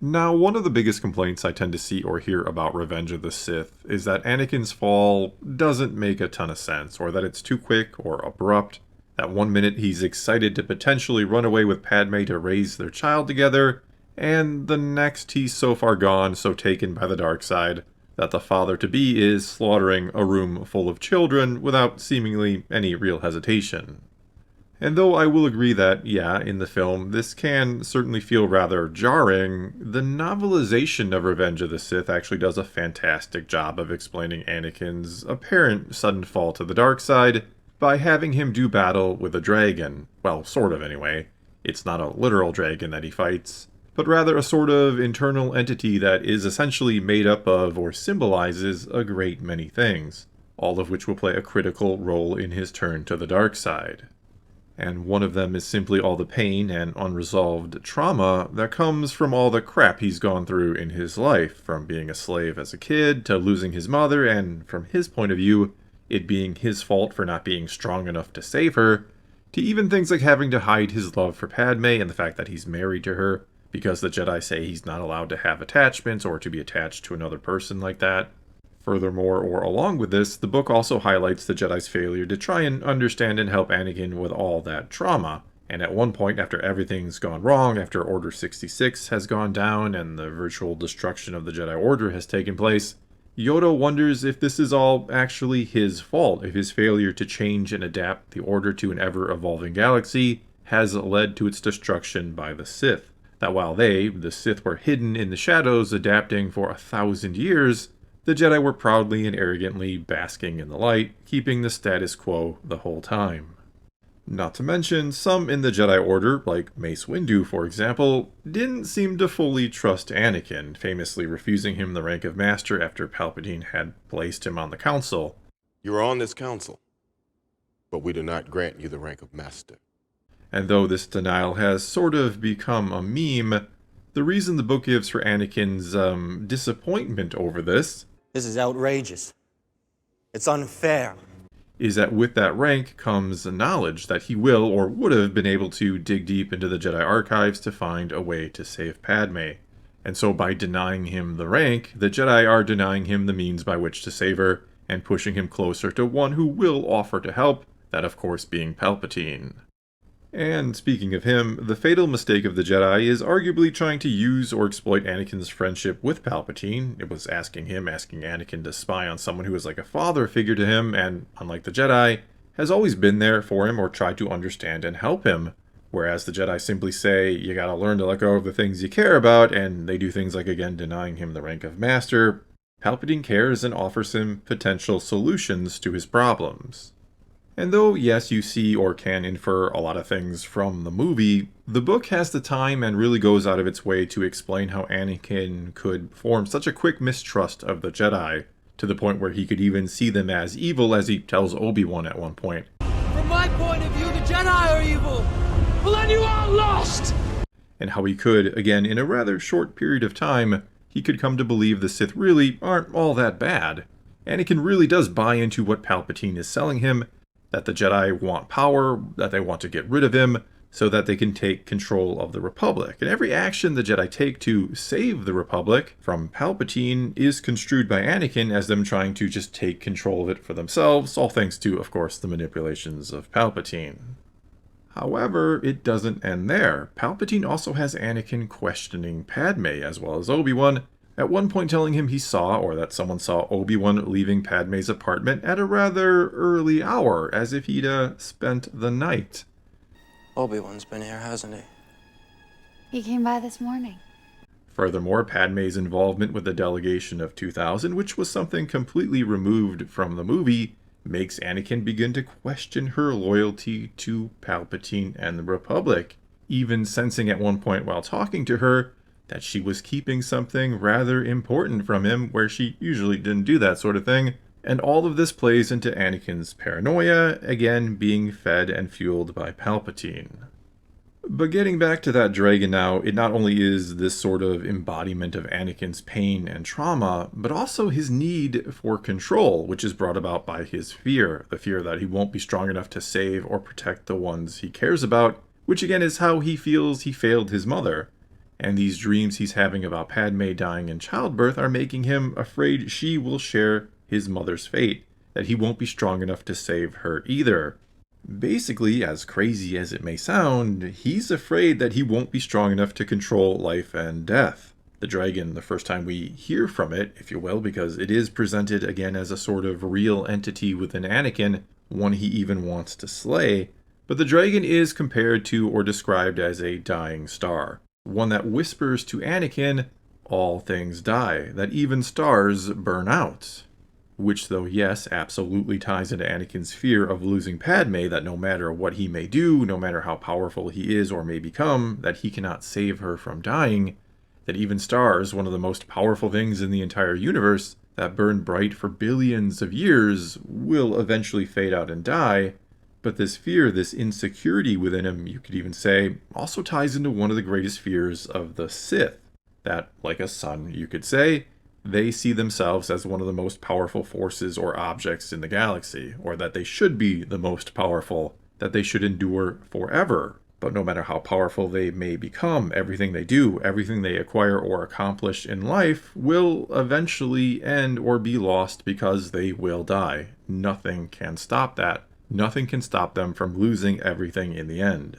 Now, one of the biggest complaints I tend to see or hear about Revenge of the Sith is that Anakin's fall doesn't make a ton of sense, or that it's too quick or abrupt, that one minute he's excited to potentially run away with Padme to raise their child together, and the next he's so far gone, so taken by the dark side, that the father-to-be is slaughtering a room full of children without seemingly any real hesitation. And though I will agree that, yeah, in the film, this can certainly feel rather jarring, the novelization of Revenge of the Sith actually does a fantastic job of explaining Anakin's apparent sudden fall to the dark side by having him do battle with a dragon. Well, sort of anyway. It's not a literal dragon that he fights, but rather a sort of internal entity that is essentially made up of or symbolizes a great many things, all of which will play a critical role in his turn to the dark side. And one of them is simply all the pain and unresolved trauma that comes from all the crap he's gone through in his life, from being a slave as a kid to losing his mother, and from his point of view, it being his fault for not being strong enough to save her, to even things like having to hide his love for Padme and the fact that he's married to her, because the Jedi say he's not allowed to have attachments or to be attached to another person like that. Furthermore, or along with this, the book also highlights the Jedi's failure to try and understand and help Anakin with all that trauma. And at one point, after everything's gone wrong, after Order 66 has gone down and the virtual destruction of the Jedi Order has taken place, Yoda wonders if this is all actually his fault, if his failure to change and adapt the Order to an ever-evolving galaxy has led to its destruction by the Sith. That while they, the Sith, were hidden in the shadows adapting for 1,000 years, the Jedi were proudly and arrogantly basking in the light, keeping the status quo the whole time. Not to mention, some in the Jedi Order, like Mace Windu for example, didn't seem to fully trust Anakin, famously refusing him the rank of Master after Palpatine had placed him on the Council. You are on this council, but we do not grant you the rank of Master. And though this denial has sort of become a meme, the reason the book gives for Anakin's disappointment over this is outrageous. It's unfair. Is that with that rank comes knowledge that he will or would have been able to dig deep into the Jedi archives to find a way to save Padme. And so by denying him the rank, the Jedi are denying him the means by which to save her, and pushing him closer to one who will offer to help, that of course being Palpatine. And speaking of him, the fatal mistake of the Jedi is arguably trying to use or exploit Anakin's friendship with Palpatine. It was asking Anakin to spy on someone who was like a father figure to him, and unlike the Jedi, has always been there for him or tried to understand and help him. Whereas the Jedi simply say, you gotta learn to let go of the things you care about, and they do things like, again, denying him the rank of Master. Palpatine cares and offers him potential solutions to his problems. And though, yes, you see or can infer a lot of things from the movie, the book has the time and really goes out of its way to explain how Anakin could form such a quick mistrust of the Jedi, to the point where he could even see them as evil, as he tells Obi-Wan at one point. From my point of view, the Jedi are evil. Well, then you are lost! And how he could, again, in a rather short period of time, he could come to believe the Sith really aren't all that bad. Anakin really does buy into what Palpatine is selling him, that the Jedi want power, that they want to get rid of him, so that they can take control of the Republic. And every action the Jedi take to save the Republic from Palpatine is construed by Anakin as them trying to just take control of it for themselves, all thanks to, of course, the manipulations of Palpatine. However, it doesn't end there. Palpatine also has Anakin questioning Padme as well as Obi-Wan, at one point telling him he saw, or that someone saw, Obi-Wan leaving Padme's apartment at a rather early hour, as if he'd spent the night. Obi-Wan's been here, hasn't he? He came by this morning. Furthermore, Padme's involvement with the delegation of 2000, which was something completely removed from the movie, makes Anakin begin to question her loyalty to Palpatine and the Republic, even sensing at one point while talking to her that she was keeping something rather important from him, where she usually didn't do that sort of thing. And all of this plays into Anakin's paranoia, again being fed and fueled by Palpatine. But getting back to that dragon now, it not only is this sort of embodiment of Anakin's pain and trauma, but also his need for control, which is brought about by his fear. The fear that he won't be strong enough to save or protect the ones he cares about, which again is how he feels he failed his mother. And these dreams he's having about Padme dying in childbirth are making him afraid she will share his mother's fate, that he won't be strong enough to save her either. Basically, as crazy as it may sound, he's afraid that he won't be strong enough to control life and death. The dragon, the first time we hear from it, if you will, because it is presented again as a sort of real entity within Anakin, one he even wants to slay, but the dragon is compared to or described as a dying star, one that whispers to Anakin, all things die, that even stars burn out. Which, though yes, absolutely ties into Anakin's fear of losing Padme, that no matter what he may do, no matter how powerful he is or may become, that he cannot save her from dying, that even stars, one of the most powerful things in the entire universe, that burn bright for billions of years, will eventually fade out and die. But this fear, this insecurity within him, you could even say, also ties into one of the greatest fears of the Sith. That, like a sun, you could say, they see themselves as one of the most powerful forces or objects in the galaxy, or that they should be the most powerful, that they should endure forever. But no matter how powerful they may become, everything they do, everything they acquire or accomplish in life will eventually end or be lost because they will die. Nothing can stop that. Nothing can stop them from losing everything in the end.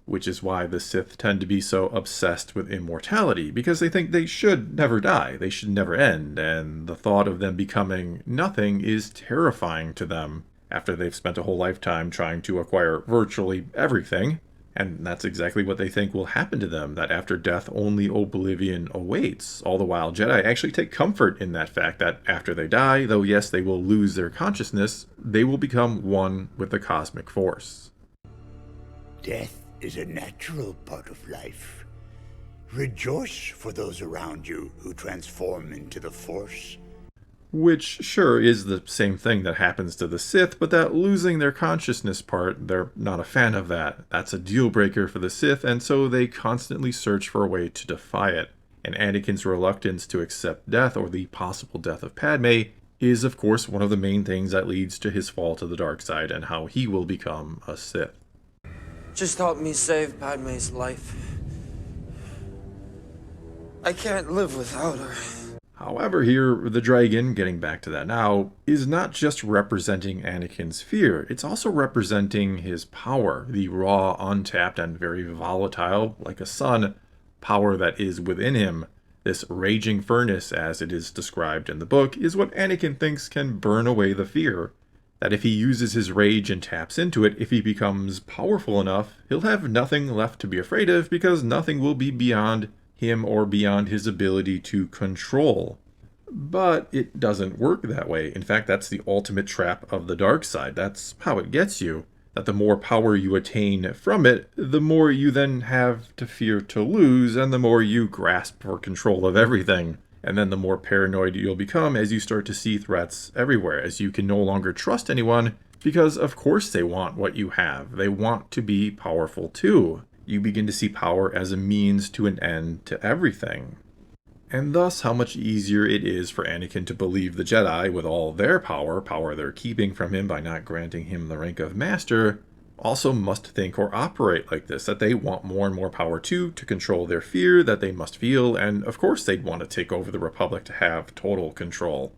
Which is why the Sith tend to be so obsessed with immortality, because they think they should never die, they should never end, and the thought of them becoming nothing is terrifying to them after they've spent a whole lifetime trying to acquire virtually everything. And that's exactly what they think will happen to them, that after death only oblivion awaits. All the while Jedi actually take comfort in that fact that after they die, though yes, they will lose their consciousness, they will become one with the cosmic force. Death is a natural part of life. Rejoice for those around you who transform into the Force. Which, sure, is the same thing that happens to the Sith, but that losing their consciousness part, they're not a fan of that. That's a deal breaker for the Sith, and so they constantly search for a way to defy it. And Anakin's reluctance to accept death, or the possible death of Padme, is of course one of the main things that leads to his fall to the dark side and how he will become a Sith. Just help me save Padme's life. I can't live without her. However, here, the dragon, getting back to that now, is not just representing Anakin's fear, it's also representing his power, the raw, untapped, and very volatile, like a sun, power that is within him. This raging furnace, as it is described in the book, is what Anakin thinks can burn away the fear. That if he uses his rage and taps into it, if he becomes powerful enough, he'll have nothing left to be afraid of because nothing will be beyond him or beyond his ability to control. But it doesn't work that way. In fact, that's the ultimate trap of the dark side. That's how it gets you. That the more power you attain from it, the more you then have to fear to lose, and the more you grasp for control of everything. And then the more paranoid you'll become as you start to see threats everywhere, as you can no longer trust anyone, because of course they want what you have. They want to be powerful too. You begin to see power as a means to an end to everything. And thus how much easier it is for Anakin to believe the Jedi, with all their power they're keeping from him by not granting him the rank of master, also must think or operate like this, that they want more and more power too, to control their fear that they must feel, and of course they'd want to take over the Republic to have total control.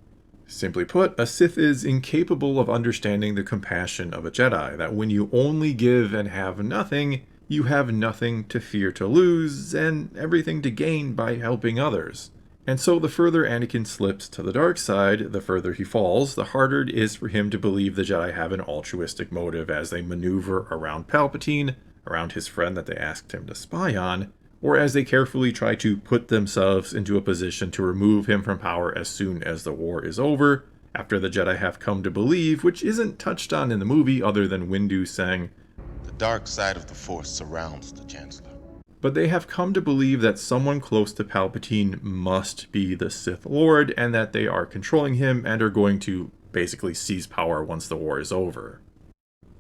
Simply put, a Sith is incapable of understanding the compassion of a Jedi, that when you only give and have nothing, you have nothing to fear to lose, and everything to gain by helping others. And so the further Anakin slips to the dark side, the further he falls, the harder it is for him to believe the Jedi have an altruistic motive as they maneuver around Palpatine, around his friend that they asked him to spy on, or as they carefully try to put themselves into a position to remove him from power as soon as the war is over, after the Jedi have come to believe, which isn't touched on in the movie other than Windu saying, The dark side of the Force surrounds the Chancellor. But they have come to believe that someone close to Palpatine must be the Sith Lord, and that they are controlling him and are going to basically seize power once the war is over.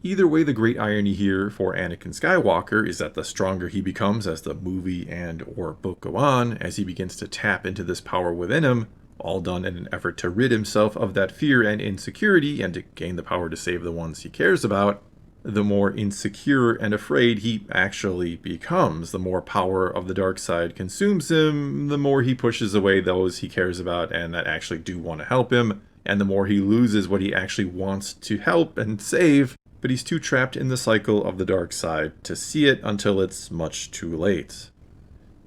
Either way, the great irony here for Anakin Skywalker is that the stronger he becomes as the movie and or book go on, as he begins to tap into this power within him, all done in an effort to rid himself of that fear and insecurity and to gain the power to save the ones he cares about, the more insecure and afraid he actually becomes. The more power of the dark side consumes him, the more he pushes away those he cares about and that actually do want to help him, and the more he loses what he actually wants to help and save, but he's too trapped in the cycle of the dark side to see it until it's much too late.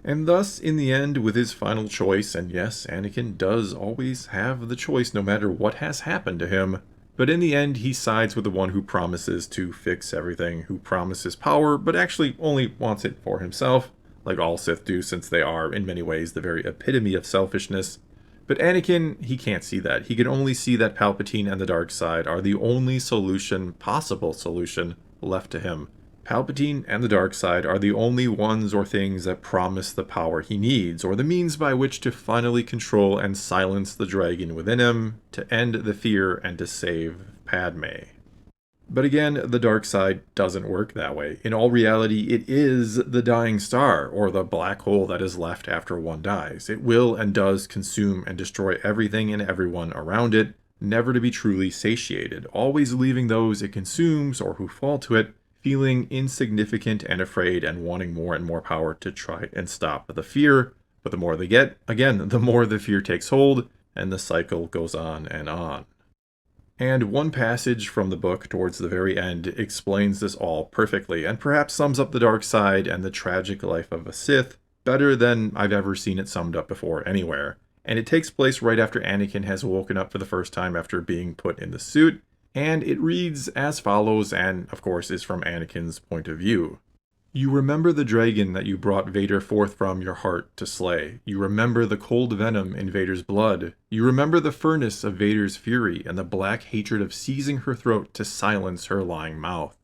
And thus, in the end, with his final choice, and yes, Anakin does always have the choice no matter what has happened to him, but in the end, he sides with the one who promises to fix everything, who promises power, but actually only wants it for himself, like all Sith do since they are, in many ways, the very epitome of selfishness. But Anakin, he can't see that. He can only see that Palpatine and the dark side are the only solution, possible solution, left to him. Palpatine and the dark side are the only ones or things that promise the power he needs, or the means by which to finally control and silence the dragon within him, to end the fear and to save Padme. But again, the dark side doesn't work that way. In all reality, it is the dying star, or the black hole that is left after one dies. It will and does consume and destroy everything and everyone around it, never to be truly satiated, always leaving those it consumes or who fall to it feeling insignificant and afraid and wanting more and more power to try and stop the fear. But the more they get, again, the more the fear takes hold, and the cycle goes on and on. And one passage from the book towards the very end explains this all perfectly, and perhaps sums up the dark side and the tragic life of a Sith better than I've ever seen it summed up before anywhere. And it takes place right after Anakin has woken up for the first time after being put in the suit, and it reads as follows, and of course is from Anakin's point of view. You remember the dragon that you brought Vader forth from your heart to slay. You remember the cold venom in Vader's blood. You remember the furnace of Vader's fury and the black hatred of seizing her throat to silence her lying mouth.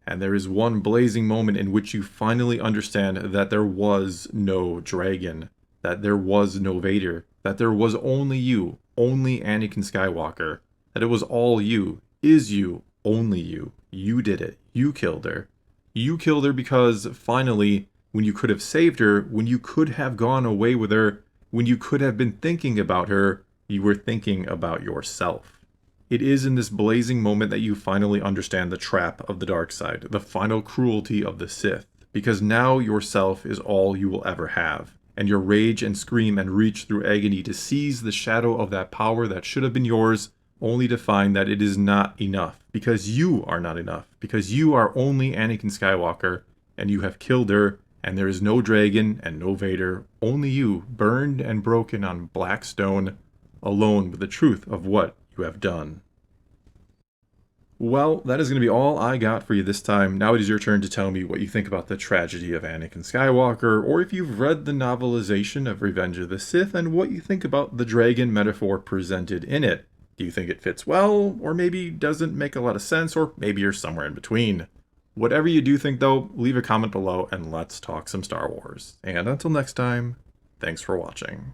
And there is one blazing moment in which you finally understand that there was no dragon, that there was no Vader, that there was only you, only Anakin Skywalker, that it was all you, is you, only you. You did it. You killed her. You killed her because, finally, when you could have saved her, when you could have gone away with her, when you could have been thinking about her, you were thinking about yourself. It is in this blazing moment that you finally understand the trap of the dark side, the final cruelty of the Sith, because now yourself is all you will ever have, and your rage and scream and reach through agony to seize the shadow of that power that should have been yours, only to find that it is not enough, because you are not enough, because you are only Anakin Skywalker, and you have killed her, and there is no dragon and no Vader, only you, burned and broken on black stone, alone with the truth of what you have done. Well, that is going to be all I got for you this time. Now it is your turn to tell me what you think about the tragedy of Anakin Skywalker, or if you've read the novelization of Revenge of the Sith, and what you think about the dragon metaphor presented in it. Do you think it fits well, or maybe doesn't make a lot of sense, or maybe you're somewhere in between? Whatever you do think though, leave a comment below and let's talk some Star Wars. And until next time, thanks for watching.